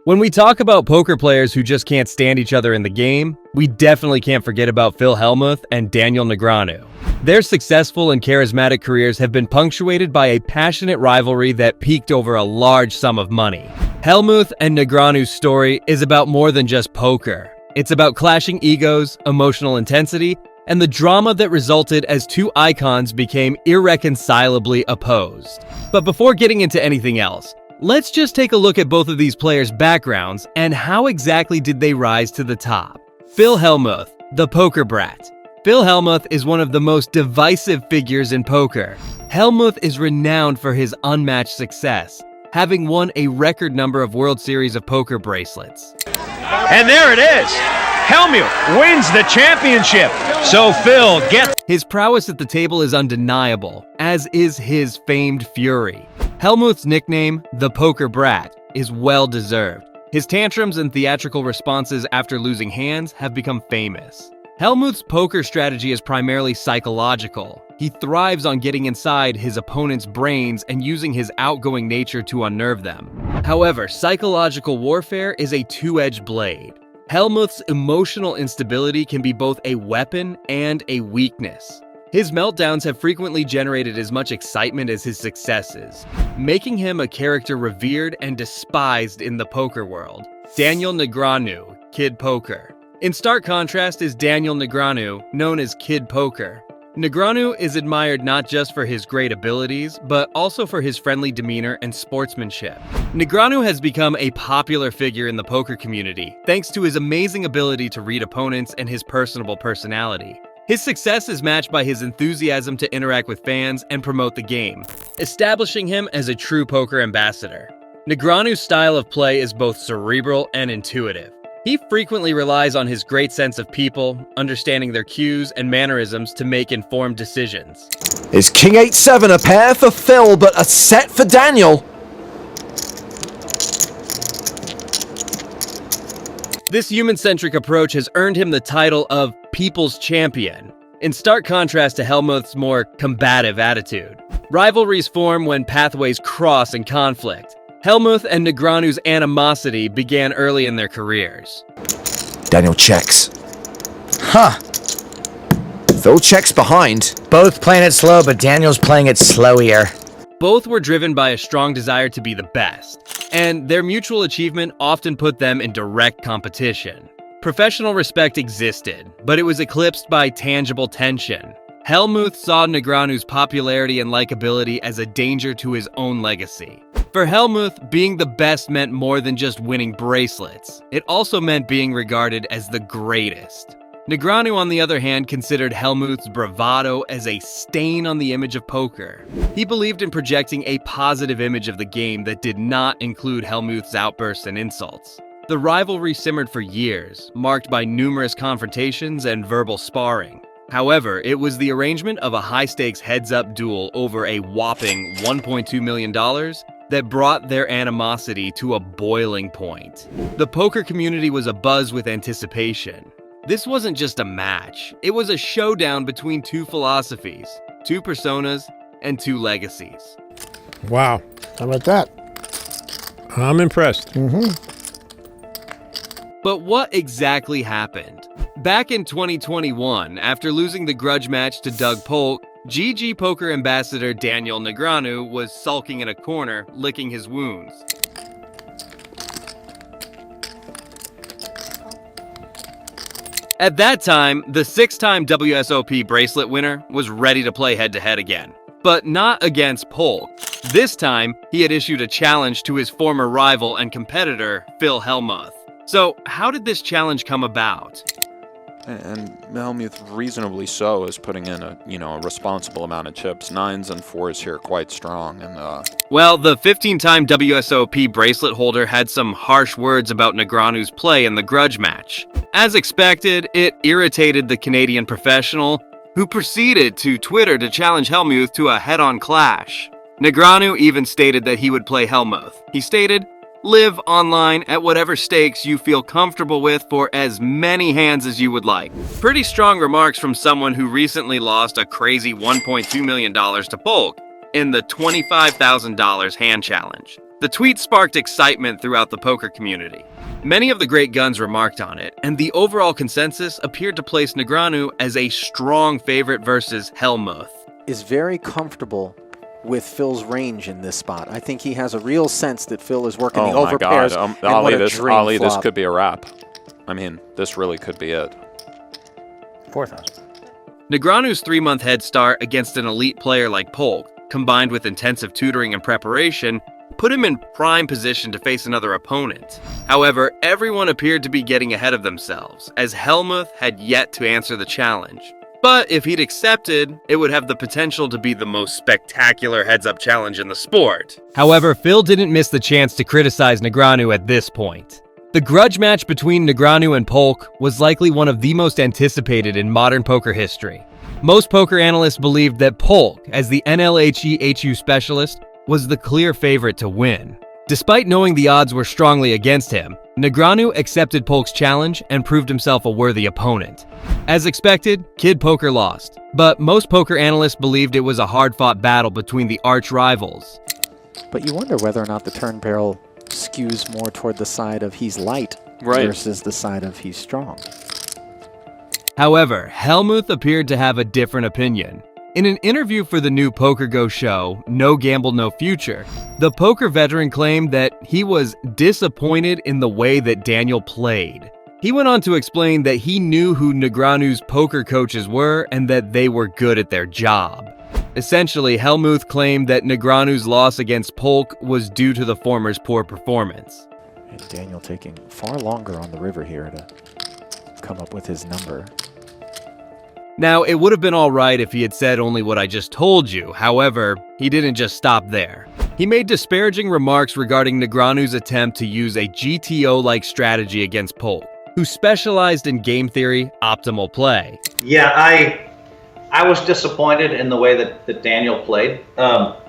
When we talk about poker players who just can't stand each other in the game, we definitely can't forget about Phill Hellmuth and Daniel Negreanu. Their successful and charismatic careers have been punctuated by a passionate rivalry that peaked over a large sum of money. Hellmuth and Negreanu's story is about more than just poker. It's about clashing egos, emotional intensity, and the drama that resulted as two icons became irreconcilably opposed. But before getting into anything else, let's just take a look at both of these players' backgrounds and how exactly did they rise to the top. Phill Hellmuth, the poker brat. Phill Hellmuth is one of the most divisive figures in poker. Hellmuth is renowned for his unmatched success, having won a record number of World Series of Poker bracelets. And there it is! Hellmuth wins the championship! So Phill gets... His prowess at the table is undeniable, as is his famed fury. Hellmuth's nickname, the Poker Brat, is well-deserved. His tantrums and theatrical responses after losing hands have become famous. Hellmuth's poker strategy is primarily psychological. He thrives on getting inside his opponent's brains and using his outgoing nature to unnerve them. However, psychological warfare is a two-edged blade. Hellmuth's emotional instability can be both a weapon and a weakness. His meltdowns have frequently generated as much excitement as his successes, making him a character revered and despised in the poker world. Daniel Negreanu, Kid Poker. In stark contrast is Daniel Negreanu, known as Kid Poker. Negreanu is admired not just for his great abilities, but also for his friendly demeanor and sportsmanship. Negreanu has become a popular figure in the poker community, thanks to his amazing ability to read opponents and his personable personality. His success is matched by his enthusiasm to interact with fans and promote the game, establishing him as a true poker ambassador. Negreanu's style of play is both cerebral and intuitive. He frequently relies on his great sense of people, understanding their cues and mannerisms to make informed decisions. Is King 8-7 a pair for Phill, but a set for Daniel? This human-centric approach has earned him the title of People's Champion, in stark contrast to Hellmuth's more combative attitude. Rivalries form when pathways cross in conflict. Hellmuth and Negreanu's animosity began early in their careers. Daniel checks. Huh. Phill checks behind. Both playing it slow, but Daniel's playing it slowier. Both were driven by a strong desire to be the best, and their mutual achievement often put them in direct competition. Professional respect existed, but it was eclipsed by tangible tension. Hellmuth saw Negreanu's popularity and likability as a danger to his own legacy. For Hellmuth, being the best meant more than just winning bracelets. It also meant being regarded as the greatest. Negreanu, on the other hand, considered Hellmuth's bravado as a stain on the image of poker. He believed in projecting a positive image of the game that did not include Hellmuth's outbursts and insults. The rivalry simmered for years, marked by numerous confrontations and verbal sparring. However, it was the arrangement of a high-stakes heads-up duel over a whopping $1.2 million that brought their animosity to a boiling point. The poker community was abuzz with anticipation. This wasn't just a match, it was a showdown between two philosophies, two personas, and two legacies. Wow. How about that? I'm impressed. But what exactly happened? Back in 2021, after losing the grudge match to Doug Polk, GG Poker ambassador Daniel Negreanu was sulking in a corner, licking his wounds. At that time, the 6-time WSOP bracelet winner was ready to play head-to-head again. But not against Polk. This time, he had issued a challenge to his former rival and competitor, Phill Hellmuth. So, how did this challenge come about? And Hellmuth, reasonably so, is putting in a responsible amount of chips. 9s and 4s here quite strong. And Well, the 15-time WSOP bracelet holder had some harsh words about Negreanu's play in the grudge match. As expected, it irritated the Canadian professional, who proceeded to Twitter to challenge Hellmuth to a head-on clash. Negreanu even stated that he would play Hellmuth. He stated, "Live online at whatever stakes you feel comfortable with for as many hands as you would like." Pretty strong remarks from someone who recently lost a crazy $1.2 million to Polk in the $25,000 hand challenge. The tweet sparked excitement throughout the poker community. Many of the great guns remarked on it, and the overall consensus appeared to place Negreanu as a strong favorite versus Hellmuth. Is very comfortable with Phil's range in this spot. I think he has a real sense that Phill is working the over pairs. Ollie, this could be a wrap. I mean, this really could be it. 4,000. Negreanu's 3-month head start against an elite player like Polk, combined with intensive tutoring and preparation, put him in prime position to face another opponent. However, everyone appeared to be getting ahead of themselves, as Hellmuth had yet to answer the challenge. But if he'd accepted, it would have the potential to be the most spectacular heads-up challenge in the sport. However, Phill didn't miss the chance to criticize Negreanu at this point. The grudge match between Negreanu and Polk was likely one of the most anticipated in modern poker history. Most poker analysts believed that Polk, as the NLHE-HU specialist, was the clear favorite to win. Despite knowing the odds were strongly against him, Negreanu accepted Polk's challenge and proved himself a worthy opponent. As expected, Kid Poker lost, but most poker analysts believed it was a hard-fought battle between the arch rivals. But you wonder whether or not the turn barrel skews more toward the side of he's light versus the side of he's strong. However, Hellmuth appeared to have a different opinion. In an interview for the new Poker Go show, No Gamble, No Future, the poker veteran claimed that he was disappointed in the way that Daniel played. He went on to explain that he knew who Negreanu's poker coaches were and that they were good at their job. Essentially, Hellmuth claimed that Negreanu's loss against Polk was due to the former's poor performance. And Daniel taking far longer on the river here to come up with his number. Now, it would have been alright if he had said only what I just told you. However, he didn't just stop there. He made disparaging remarks regarding Negreanu's attempt to use a GTO-like strategy against Polk, who specialized in game theory, optimal play. Yeah, I was disappointed in the way that Daniel played. But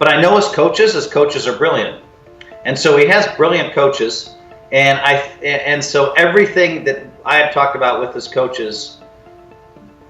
I know his coaches are brilliant. And so he has brilliant coaches. And so everything that I had talked about with his coaches,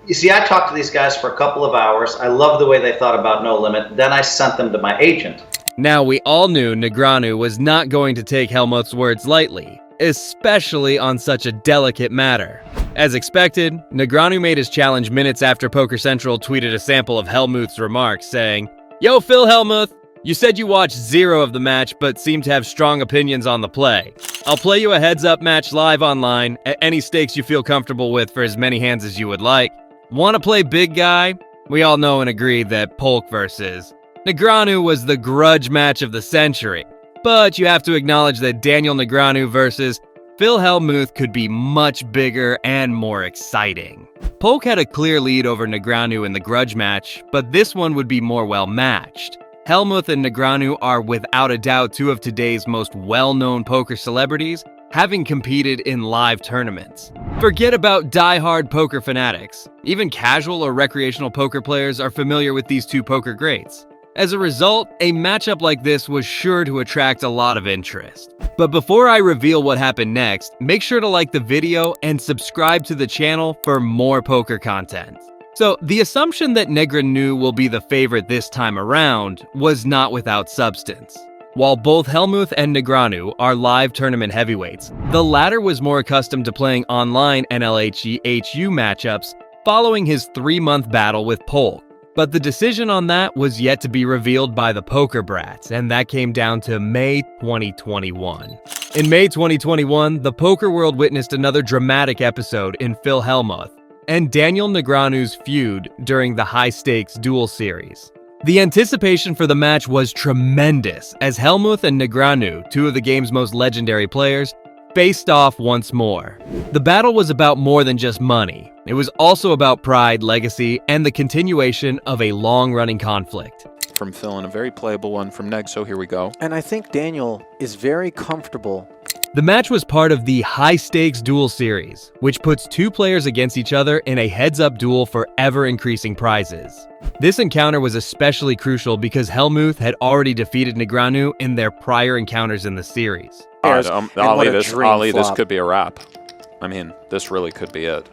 you see, I talked to these guys for a couple of hours. I love the way they thought about No Limit. Then I sent them to my agent. Now, we all knew Negreanu was not going to take Hellmuth's words lightly, especially on such a delicate matter. As expected, Negreanu made his challenge minutes after Poker Central tweeted a sample of Hellmuth's remarks, saying, "Yo, Phill Hellmuth, you said you watched 0 of the match but seem to have strong opinions on the play. I'll play you a heads-up match live online at any stakes you feel comfortable with for as many hands as you would like. Want to play big guy? We all know and agree that Polk versus Negreanu was the grudge match of the century. But you have to acknowledge that Daniel Negreanu versus Phill Hellmuth could be much bigger and more exciting. Polk had a clear lead over Negreanu in the grudge match, but this one would be more well-matched. Hellmuth and Negreanu are without a doubt 2 of today's most well-known poker celebrities, having competed in live tournaments. Forget about die-hard poker fanatics. Even casual or recreational poker players are familiar with these 2 poker greats. As a result, a matchup like this was sure to attract a lot of interest. But before I reveal what happened next, make sure to like the video and subscribe to the channel for more poker content. So, the assumption that Negreanu will be the favorite this time around was not without substance. While both Hellmuth and Negreanu are live tournament heavyweights, the latter was more accustomed to playing online NLHE-HU matchups following his 3-month battle with Polk. But the decision on that was yet to be revealed by the Poker Brats, and that came down to May 2021. In May 2021, the poker world witnessed another dramatic episode in Phill Hellmuth and Daniel Negreanu's feud during the high-stakes duel series. The anticipation for the match was tremendous as Hellmuth and Negreanu, 2 of the game's most legendary players, faced off once more. The battle was about more than just money. It was also about pride, legacy, and the continuation of a long-running conflict. From Phill and a very playable one from Neg, so here we go. And I think Daniel is very comfortable. The match was part of the high-stakes duel series, which puts 2 players against each other in a heads-up duel for ever-increasing prizes. This encounter was especially crucial because Hellmuth had already defeated Negreanu in their prior encounters in the series. Ollie, this could be a wrap. I mean, this really could be it.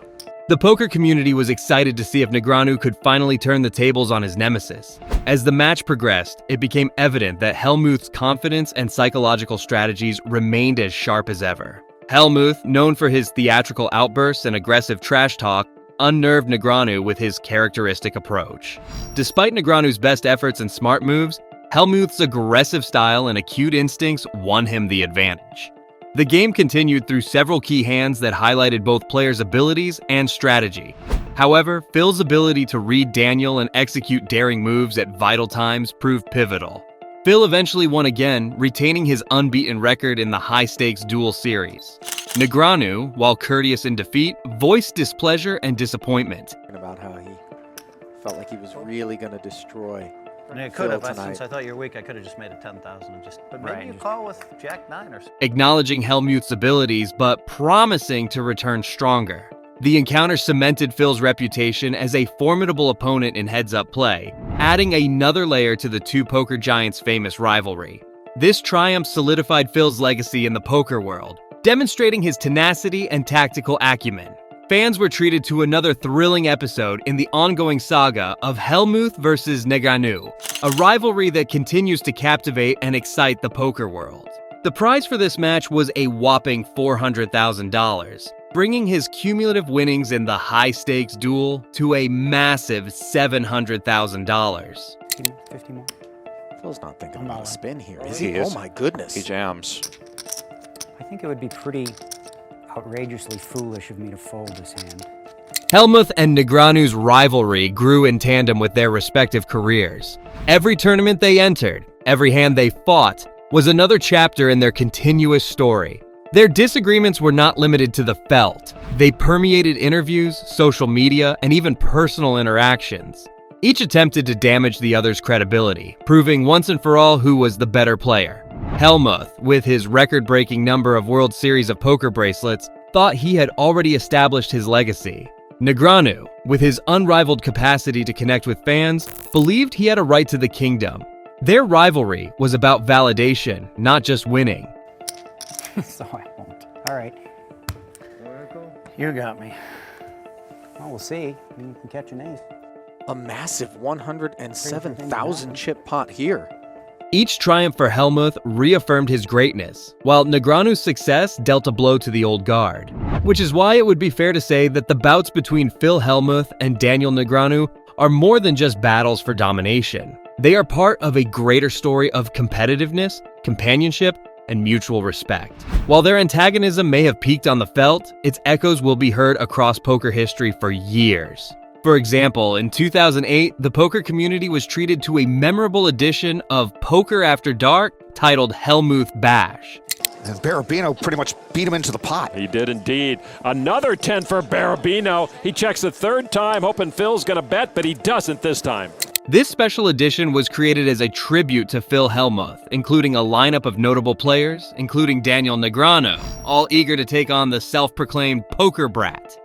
The poker community was excited to see if Negreanu could finally turn the tables on his nemesis. As the match progressed, it became evident that Hellmuth's confidence and psychological strategies remained as sharp as ever. Hellmuth, known for his theatrical outbursts and aggressive trash talk, unnerved Negreanu with his characteristic approach. Despite Negreanu's best efforts and smart moves, Hellmuth's aggressive style and acute instincts won him the advantage. The game continued through several key hands that highlighted both players' abilities and strategy. However, Phil's ability to read Daniel and execute daring moves at vital times proved pivotal. Phill eventually won again, retaining his unbeaten record in the high-stakes duel series. Negreanu, while courteous in defeat, voiced displeasure and disappointment. About how he felt like he was really going to destroy. And it could have, since I thought you were weak, I could have just made it 10,000 and just. But maybe you call with Jack 9 or something. Acknowledging Hellmuth's abilities, but promising to return stronger. The encounter cemented Phil's reputation as a formidable opponent in heads-up play, adding another layer to the two poker giants' famous rivalry. This triumph solidified Phil's legacy in the poker world, demonstrating his tenacity and tactical acumen. Fans were treated to another thrilling episode in the ongoing saga of Hellmuth versus Negreanu, a rivalry that continues to captivate and excite the poker world. The prize for this match was a whopping $400,000, bringing his cumulative winnings in the high-stakes duel to a massive $700,000. 50 more. Phil's not thinking about a spin here, is He he? is. Oh my goodness. He jams. I think it would be pretty outrageously foolish of me to fold this hand. Hellmuth and Negreanu's rivalry grew in tandem with their respective careers. Every tournament they entered, every hand they fought, was another chapter in their continuous story. Their disagreements were not limited to the felt. They permeated interviews, social media, and even personal interactions. Each attempted to damage the other's credibility, proving once and for all who was the better player. Hellmuth, with his record-breaking number of World Series of Poker bracelets, thought he had already established his legacy. Negreanu, with his unrivaled capacity to connect with fans, believed he had a right to the kingdom. Their rivalry was about validation, not just winning. So I won't. All right. You got me. Well, we'll see. Maybe you can catch an ace. A massive 107,000 chip pot here. Each triumph for Hellmuth reaffirmed his greatness, while Negreanu's success dealt a blow to the old guard. Which is why it would be fair to say that the bouts between Phill Hellmuth and Daniel Negreanu are more than just battles for domination. They are part of a greater story of competitiveness, companionship, and mutual respect. While their antagonism may have peaked on the felt, its echoes will be heard across poker history for years. For example, in 2008, the poker community was treated to a memorable edition of Poker After Dark titled Hellmuth Bash. And Barabino pretty much beat him into the pot. He did indeed. Another 10 for Barabino. He checks the third time, hoping Phil's going to bet, but he doesn't this time. This special edition was created as a tribute to Phill Hellmuth, including a lineup of notable players, including Daniel Negreanu, all eager to take on the self-proclaimed poker brat.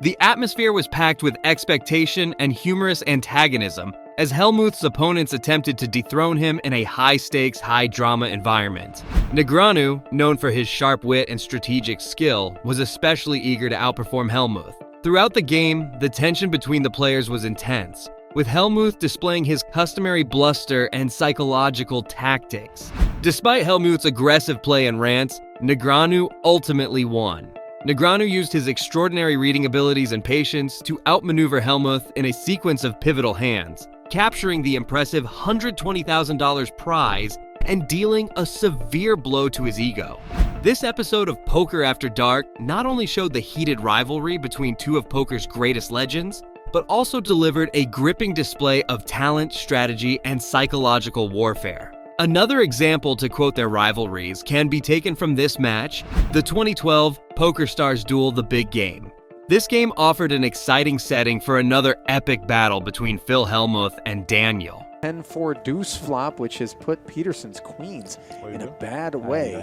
The atmosphere was packed with expectation and humorous antagonism as Hellmuth's opponents attempted to dethrone him in a high-stakes, high-drama environment. Negreanu, known for his sharp wit and strategic skill, was especially eager to outperform Hellmuth. Throughout the game, the tension between the players was intense, with Hellmuth displaying his customary bluster and psychological tactics. Despite Hellmuth's aggressive play and rants, Negreanu ultimately won. Negreanu used his extraordinary reading abilities and patience to outmaneuver Hellmuth in a sequence of pivotal hands, capturing the impressive $120,000 prize and dealing a severe blow to his ego. This episode of Poker After Dark not only showed the heated rivalry between two of poker's greatest legends, but also delivered a gripping display of talent, strategy, and psychological warfare. Another example to quote their rivalries can be taken from this match, the 2012 PokerStars duel The Big Game. This game offered an exciting setting for another epic battle between Phill Hellmuth and Daniel. 10-4 deuce flop, which has put Peterson's queens in a bad way,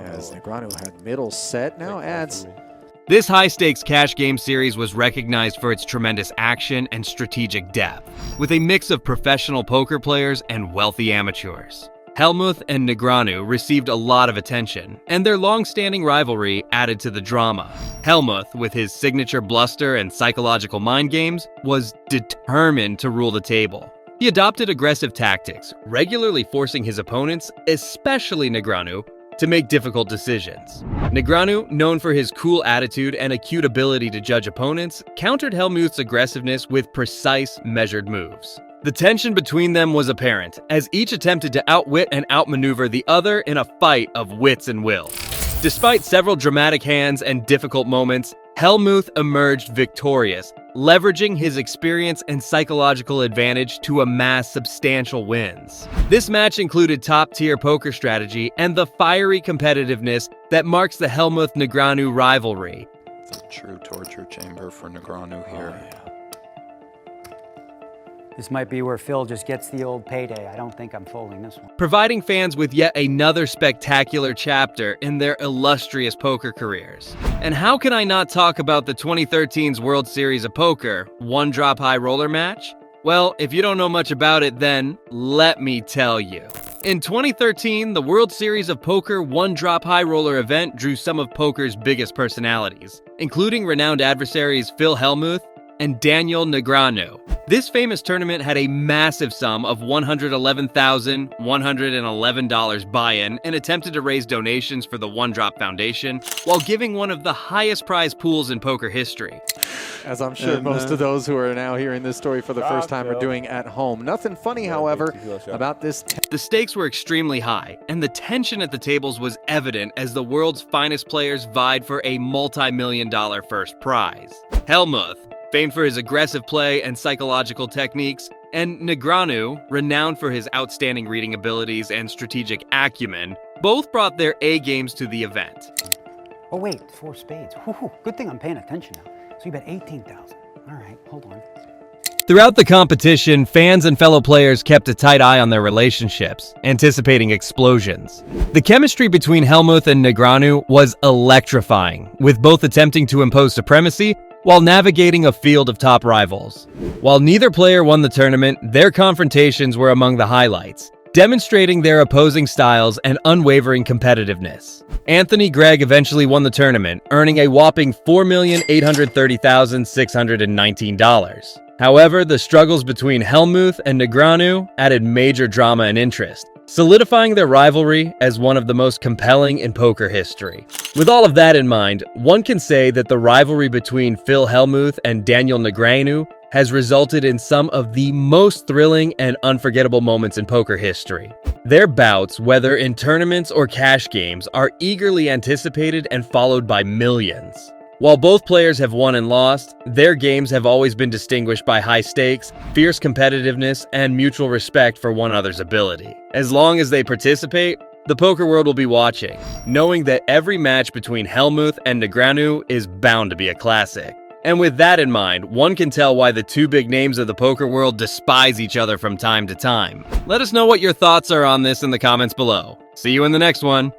as Negreanu had middle set, now adds. This high-stakes cash game series was recognized for its tremendous action and strategic depth, with a mix of professional poker players and wealthy amateurs. Hellmuth and Negreanu received a lot of attention, and their long-standing rivalry added to the drama. Hellmuth, with his signature bluster and psychological mind games, was determined to rule the table. He adopted aggressive tactics, regularly forcing his opponents, especially Negreanu, to make difficult decisions. Negreanu, known for his cool attitude and acute ability to judge opponents, countered Hellmuth's aggressiveness with precise, measured moves. The tension between them was apparent, as each attempted to outwit and outmaneuver the other in a fight of wits and will. Despite several dramatic hands and difficult moments, Hellmuth emerged victorious, leveraging his experience and psychological advantage to amass substantial wins. This match included top-tier poker strategy and the fiery competitiveness that marks the Hellmuth-Negreanu rivalry. It's a true torture chamber for Negreanu here. This might be where Phill just gets the old payday. I don't think I'm folding this one. Providing fans with yet another spectacular chapter in their illustrious poker careers. And how can I not talk about the 2013's World Series of Poker one-drop high roller match? Well, if you don't know much about it, then let me tell you. In 2013, the World Series of Poker one-drop high roller event drew some of poker's biggest personalities, including renowned adversaries Phill Hellmuth and Daniel Negreanu. This famous tournament had a massive sum of $111,111 buy-in and attempted to raise donations for the One Drop Foundation while giving one of the highest prize pools in poker history. As I'm sure most of those who are now hearing this story for the first time are doing at home. Nothing funny, however, about this. The stakes were extremely high, and the tension at the tables was evident as the world's finest players vied for a multi-million-dollar first prize. Hellmuth, famed for his aggressive play and psychological techniques, and Negreanu, renowned for his outstanding reading abilities and strategic acumen, both brought their A-games to the event. Oh wait, 4 spades. Whew, good thing I'm paying attention now. So you bet 18,000. All right, hold on. Throughout the competition, fans and fellow players kept a tight eye on their relationships, anticipating explosions. The chemistry between Hellmuth and Negreanu was electrifying, with both attempting to impose supremacy while navigating a field of top rivals. While neither player won the tournament, their confrontations were among the highlights, demonstrating their opposing styles and unwavering competitiveness. Anthony Gregg eventually won the tournament, earning a whopping $4,830,619. However, the struggles between Hellmuth and Negreanu added major drama and interest, solidifying their rivalry as one of the most compelling in poker history. With all of that in mind, one can say that the rivalry between Phill Hellmuth and Daniel Negreanu has resulted in some of the most thrilling and unforgettable moments in poker history. Their bouts, whether in tournaments or cash games, are eagerly anticipated and followed by millions. While both players have won and lost, their games have always been distinguished by high stakes, fierce competitiveness, and mutual respect for one another's ability. As long as they participate, the poker world will be watching, knowing that every match between Hellmuth and Negreanu is bound to be a classic. And with that in mind, one can tell why the two big names of the poker world despise each other from time to time. Let us know what your thoughts are on this in the comments below. See you in the next one.